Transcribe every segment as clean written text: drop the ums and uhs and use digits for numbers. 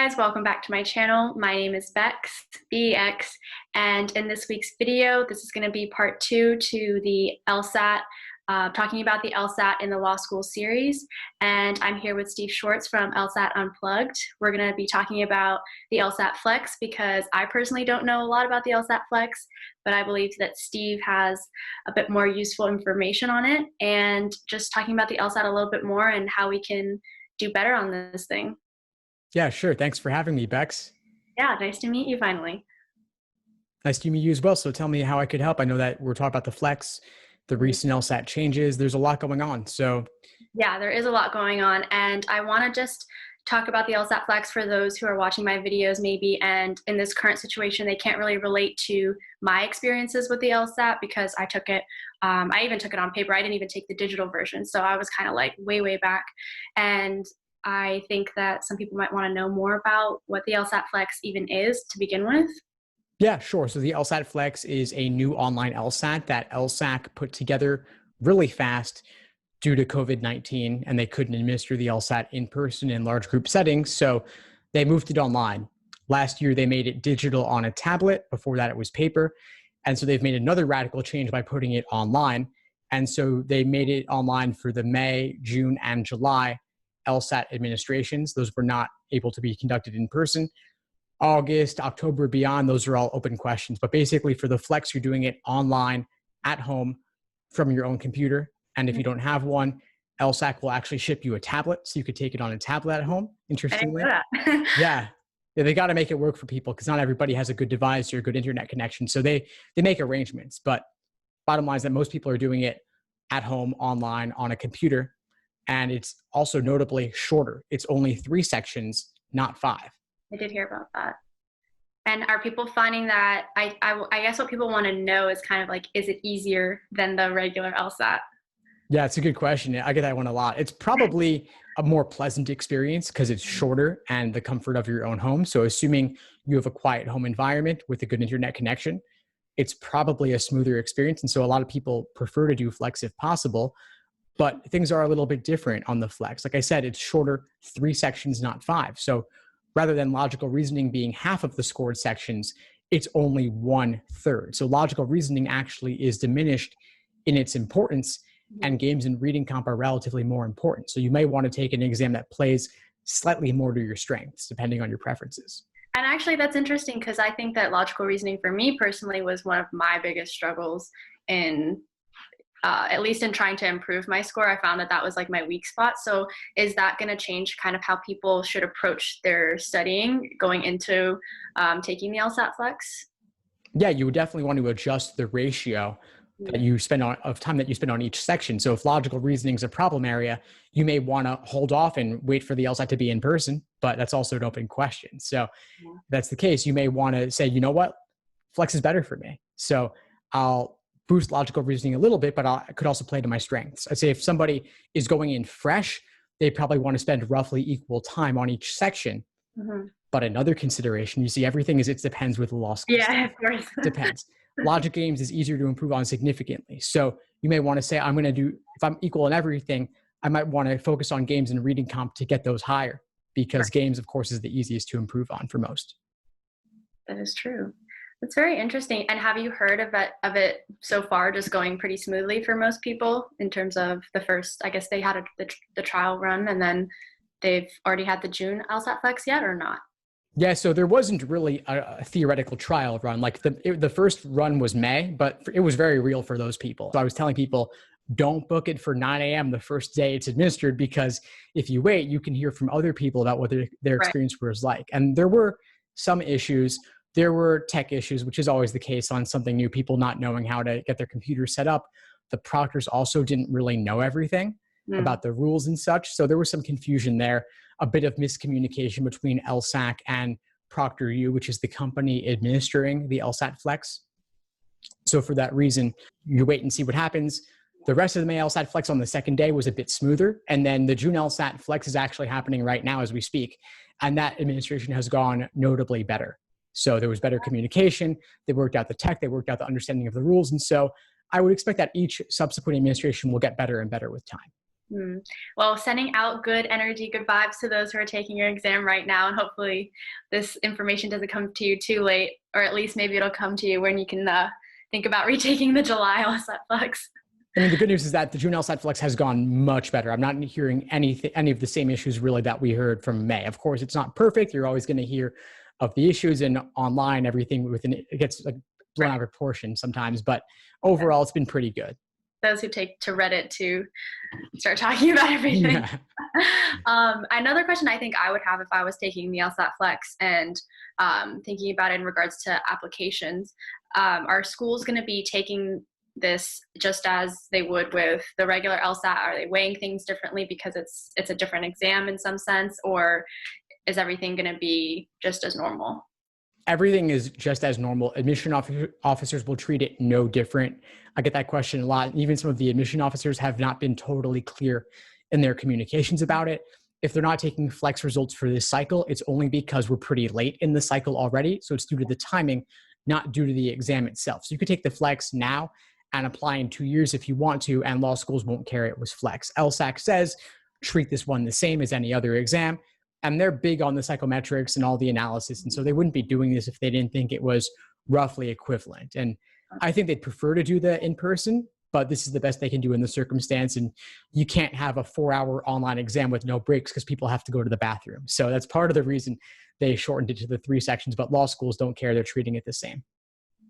guys, welcome back to my channel. My name is Bex, BEX, and in this week's video, this is going to be part 2 to the LSAT, talking about the LSAT in the law school series. And I'm here with Steve Schwartz from LSAT Unplugged. We're going to be talking about the LSAT Flex because I personally don't know a lot about the LSAT Flex, but I believe that Steve has a bit more useful information on it, and just talking about the LSAT a little bit more and how we can do better on this thing. Yeah, sure. Thanks for having me, Bex. Yeah, nice to meet you finally. Nice to meet you as well. So tell me how I could help. I know that we're talking about the Flex, the recent LSAT changes. There's a lot going on. So yeah, there is a lot going on. And I want to just talk about the LSAT Flex for those who are watching my videos maybe, and in this current situation, they can't really relate to my experiences with the LSAT because I took it, I even took it on paper. I didn't even take the digital version. So I was kind of like way back. And I think that some people might want to know more about what the LSAT Flex even is to begin with. yeah, sure. So the LSAT Flex is a new online LSAT that LSAC put together really fast due to COVID-19, and they couldn't administer the LSAT in person in large group settings. So they moved it online. Last year, they made it digital on a tablet. Before that, it was paper. And so they've made another radical change by putting it online. And so they made it online for the May, June, and July LSAT administrations. Those were not able to be conducted in person. August, October, beyond, those are all open questions. But basically for the Flex, you're doing it online at home from your own computer. And if you don't have one, LSAC will actually ship you a tablet so you could take it on a tablet at home, interestingly. Yeah, they got to make it work for people because not everybody has a good device or a good internet connection. So they make arrangements. But bottom line is that most people are doing it at home, online, on a computer. And it's also notably shorter. It's only 3 sections, not 5. I did hear about that. And are people finding that, I guess what people want to know is kind of like, is it easier than the regular LSAT? Yeah, it's a good question. I get that one a lot. It's probably a more pleasant experience because it's shorter and the comfort of your own home. So assuming you have a quiet home environment with a good internet connection, it's probably a smoother experience. And so a lot of people prefer to do Flex if possible. But things are a little bit different on the Flex. Like I said, it's shorter, 3 sections, not 5. So rather than logical reasoning being half of the scored sections, it's only 1/3. So logical reasoning actually is diminished in its importance, and games and reading comp are relatively more important. So you may want to take an exam that plays slightly more to your strengths, depending on your preferences. And actually that's interesting because I think that logical reasoning for me personally was one of my biggest struggles in at least in trying to improve my score. I found that that was like my weak spot. So is that going to change kind of how people should approach their studying going into taking the LSAT Flex? Yeah, you would definitely want to adjust the ratio that you spend of time that you spend on each section. So if logical reasoning is a problem area, you may want to hold off and wait for the LSAT to be in person, but that's also an open question. So if that's the case, you may want to say, you know what, Flex is better for me. So I'll boost logical reasoning a little bit, but I could also play to my strengths. I'd say if somebody is going in fresh, they probably want to spend roughly equal time on each section. But another consideration, you see, everything is it depends with the law school. Yeah, of course. Depends. Logic games is easier to improve on significantly. So you may want to say, I'm going to do, if I'm equal in everything, I might want to focus on games and reading comp to get those higher because games, of course, is the easiest to improve on for most. That is true. It's very interesting. And have you heard of it so far just going pretty smoothly for most people in terms of the first, I guess they had the trial run and then they've already had the June LSAT Flex yet or not? Yeah, so there wasn't really a theoretical trial run. Like the first run was May, but it was very real for those people. So I was telling people, don't book it for 9 a.m. the first day it's administered, because if you wait, you can hear from other people about what their experience was like. And there were some issues. There were tech issues, which is always the case on something new, people not knowing how to get their computer set up. The proctors also didn't really know everything about the rules and such. So there was some confusion there, a bit of miscommunication between LSAC and ProctorU, which is the company administering the LSAT Flex. So for that reason, you wait and see what happens. The rest of the May LSAT Flex on the second day was a bit smoother. And then the June LSAT Flex is actually happening right now as we speak. And that administration has gone notably better. So there was better communication. They worked out the tech. They worked out the understanding of the rules. And so I would expect that each subsequent administration will get better and better with time. Hmm. Well, sending out good energy, good vibes to those who are taking your exam right now, and hopefully this information doesn't come to you too late, or at least maybe it'll come to you when you can think about retaking the July LSAT Flex. I mean, the good news is that the June LSAT Flex has gone much better. I'm not hearing any of the same issues really that we heard from May. Of course, it's not perfect. You're always going to hear of the issues, and online, everything within it gets like blown out Right. of proportion sometimes. But Yeah. overall, it's been pretty good. Those who take to Reddit to start talking about everything. Yeah. Another question I think I would have if I was taking the LSAT Flex and thinking about it in regards to applications, are schools going to be taking this just as they would with the regular LSAT? Are they weighing things differently because it's a different exam in some sense, or is everything going to be just as normal? Everything is just as normal. Officers will treat it no different. I get that question a lot. Even some of the admission officers have not been totally clear in their communications about it. If they're not taking flex results for this cycle, it's only because we're pretty late in the cycle already. So it's due to the timing, not due to the exam itself. So you could take the flex now and apply in 2 years if you want to, and law schools won't care it was flex. LSAC says treat this one the same as any other exam, and they're big on the psychometrics and all the analysis. And so they wouldn't be doing this if they didn't think it was roughly equivalent. And I think they'd prefer to do the in person, but this is the best they can do in the circumstance. And you can't have a 4-hour online exam with no breaks because people have to go to the bathroom. So that's part of the reason they shortened it to the 3 sections, but law schools don't care. They're treating it the same.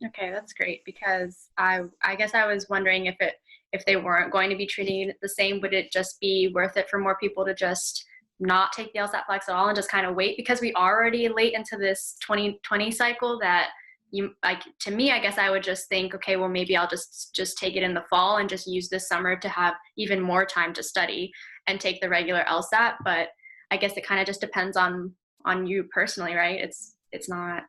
Okay, that's great because I guess I was wondering if they weren't going to be treating it the same, would it just be worth it for more people to just not take the LSAT Flex at all and just kind of wait, because we already late into this 2020 cycle that you like. To me, I guess I would just think, okay, well maybe I'll just take it in the fall and just use this summer to have even more time to study and take the regular LSAT. But I guess it kind of just depends on you personally, right? It's not.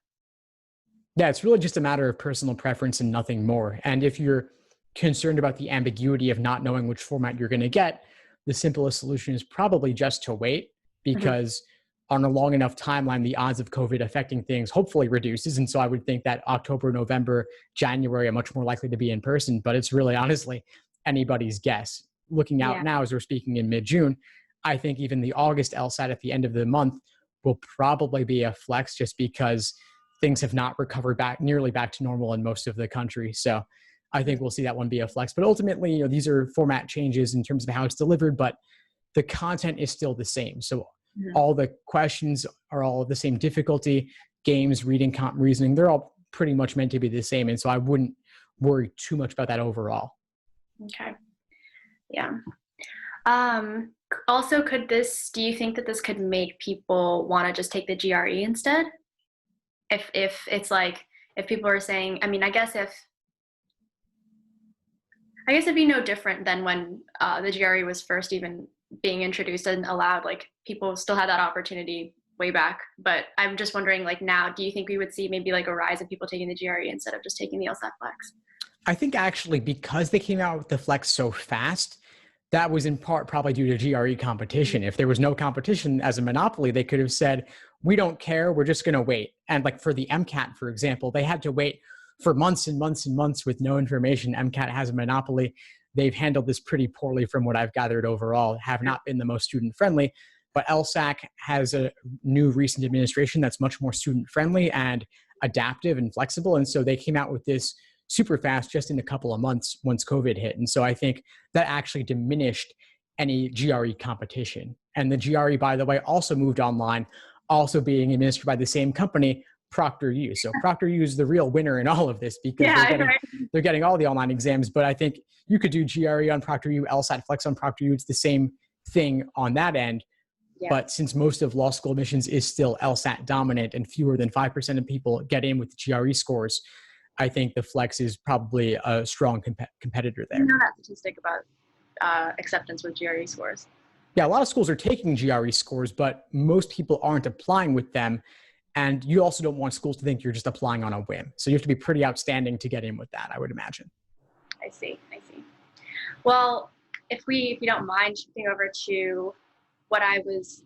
Yeah, it's really just a matter of personal preference and nothing more. And if you're concerned about the ambiguity of not knowing which format you're going to get, the simplest solution is probably just to wait, Mhm. because on a long enough timeline, the odds of COVID affecting things hopefully reduces. And so I would think that October, November, January are much more likely to be in person, but it's really honestly anybody's guess. Looking out Yeah. now as we're speaking in mid-June, I think even the August LSAT at the end of the month will probably be a flex, just because things have not recovered nearly back to normal in most of the country. So I think we'll see that one be a flex. But ultimately, these are format changes in terms of how it's delivered, but the content is still the same. So Mhm. all the questions are all of the same difficulty. Games, reading, comp, reasoning, they're all pretty much meant to be the same. And so I wouldn't worry too much about that overall. Okay. Yeah. Um, Also, do you think that this could make people want to just take the GRE instead? If it's like, if people are saying, I mean, I guess it'd be no different than when the GRE was first even being introduced and allowed, like people still had that opportunity way back. But I'm just wondering, like now, do you think we would see maybe like a rise of people taking the GRE instead of just taking the LSAT Flex? I think actually because they came out with the flex so fast, that was in part probably due to GRE competition. If there was no competition as a monopoly, they could have said, we don't care, we're just going to wait. And like for the MCAT, for example, they had to wait for months and months and months with no information. MCAT has a monopoly. They've handled this pretty poorly from what I've gathered overall, have not been the most student friendly. But LSAC has a new recent administration that's much more student friendly and adaptive and flexible. And so they came out with this super fast just in a couple of months once COVID hit. And so I think that actually diminished any GRE competition. And the GRE, by the way, also moved online, also being administered by the same company, ProctorU. So ProctorU is the real winner in all of this because Yeah, right. they're getting all the online exams. But I think you could do GRE on ProctorU, LSAT Flex on ProctorU. It's the same thing on that end. Yeah. But since most of law school admissions is still LSAT dominant and fewer than 5% of people get in with the GRE scores, I think the flex is probably a strong competitor You there. know that statistic about acceptance with GRE scores. Yeah, a lot of schools are taking GRE scores, but most people aren't applying with them. And you also don't want schools to think you're just applying on a whim. So you have to be pretty outstanding to get in with that, I would imagine. I see. I see. Well, if you don't mind shifting over to what I was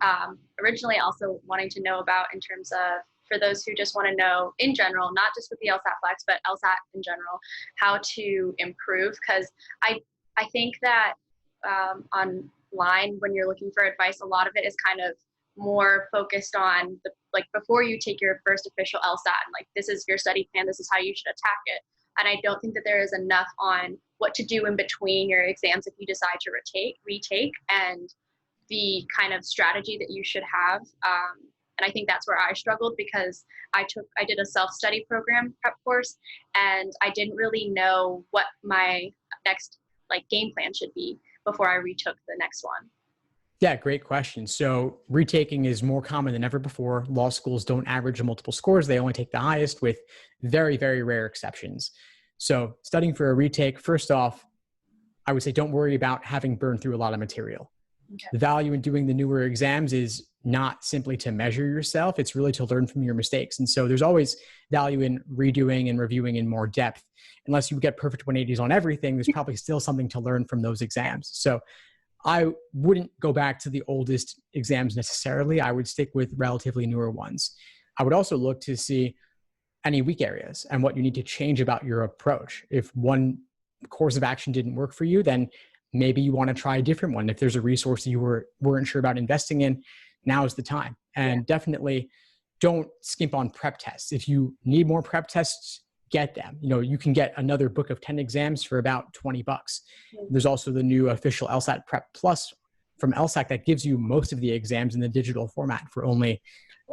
originally also wanting to know about in terms of, for those who just want to know in general, not just with the LSAT Flex, but LSAT in general, how to improve. Because I think that on line when you're looking for advice. A lot of it is kind of more focused on before you take your first official LSAT, and like, this is your study plan, this is how you should attack it. And I don't think that there is enough on what to do in between your exams if you decide to retake, and the kind of strategy that you should have. And I think that's where I struggled, because I did a self-study program prep course, and I didn't really know what my next game plan should be before I retook the next one. Yeah, great question. So retaking is more common than ever before. Law schools don't average multiple scores. They only take the highest, with very, very rare exceptions. So studying for a retake, first off, I would say don't worry about having burned through a lot of material. Okay. The value in doing the newer exams is not simply to measure yourself. It's really to learn from your mistakes. And so there's always value in redoing and reviewing in more depth. Unless you get perfect 180s on everything, there's probably still something to learn from those exams. So I wouldn't go back to the oldest exams necessarily. I would stick with relatively newer ones. I would also look to see any weak areas and what you need to change about your approach. If one course of action didn't work for you, then maybe you want to try a different one. If there's a resource that you weren't sure about investing in, now is the time. And definitely don't skimp on prep tests. If you need more prep tests, get them. You can get another book of 10 exams for about $20. There's also the new official LSAT Prep Plus from LSAT that gives you most of the exams in the digital format for only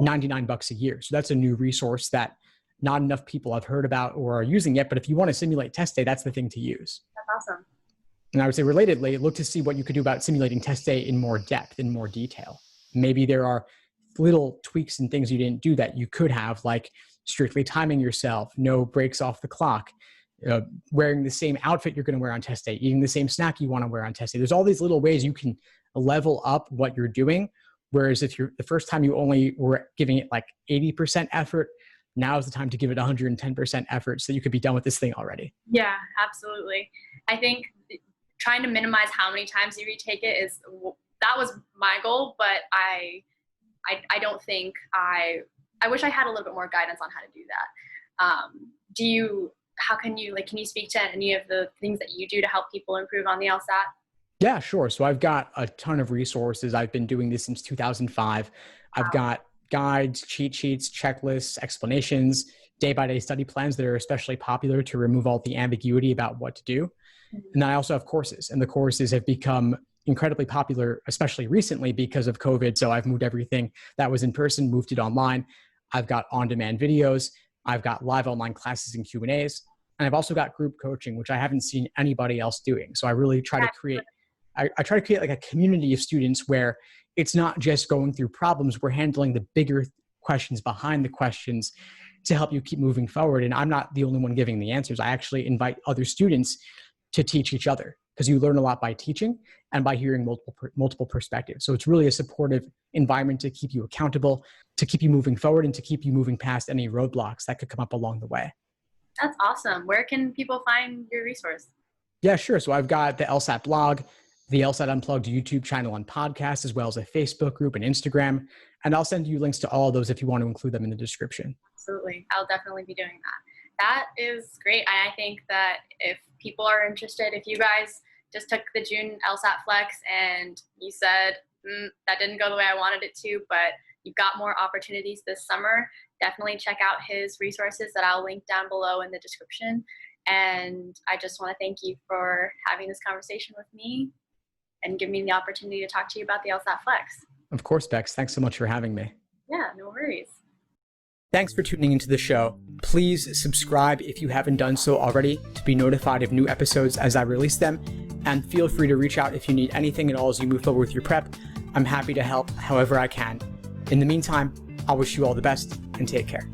$99 a year. So that's a new resource that not enough people have heard about or are using yet. But if you want to simulate test day, that's the thing to use. That's awesome. And I would say relatedly, look to see what you could do about simulating test day in more depth, in more detail. Maybe there are little tweaks and things you didn't do that you could have, like strictly timing yourself, no breaks off the clock, wearing the same outfit you're going to wear on test day, eating the same snack you want to wear on test day. There's all these little ways you can level up what you're doing. Whereas if you're the first time you only were giving it 80% effort, now is the time to give it 110% effort so you could be done with this thing already. Yeah, absolutely. I think trying to minimize how many times you retake it that was my goal, but I don't think I wish I had a little bit more guidance on how to do that. Can you speak to any of the things that you do to help people improve on the LSAT? Yeah, sure. So I've got a ton of resources. I've been doing this since 2005. I've got guides, cheat sheets, checklists, explanations, day-by-day study plans that are especially popular to remove all the ambiguity about what to do. And then I also have courses, and the courses have become incredibly popular, especially recently because of COVID. So I've moved everything that was in person, moved it online. I've got on-demand videos. I've got live online classes and Q&As. And I've also got group coaching, which I haven't seen anybody else doing. So I really try to create, I try to create a community of students where it's not just going through problems. We're handling the bigger questions behind the questions to help you keep moving forward. And I'm not the only one giving the answers. I actually invite other students to teach each other, because you learn a lot by teaching and by hearing multiple perspectives. So it's really a supportive environment to keep you accountable, to keep you moving forward, and to keep you moving past any roadblocks that could come up along the way. That's awesome. Where can people find your resource? Yeah, sure. So I've got the LSAT blog, the LSAT Unplugged YouTube channel and podcast, as well as a Facebook group and Instagram. And I'll send you links to all of those if you want to include them in the description. Absolutely. I'll definitely be doing that. That is great. And I think that if people are interested, if you guys just took the June LSAT Flex and you said, that didn't go the way I wanted it to, but you've got more opportunities this summer, definitely check out his resources that I'll link down below in the description. And I just want to thank you for having this conversation with me and giving me the opportunity to talk to you about the LSAT Flex. Of course, Bex. Thanks so much for having me. Yeah, no worries. Thanks for tuning into the show. Please subscribe if you haven't done so already to be notified of new episodes as I release them. And feel free to reach out if you need anything at all as you move forward with your prep. I'm happy to help however I can. In the meantime, I'll wish you all the best and take care.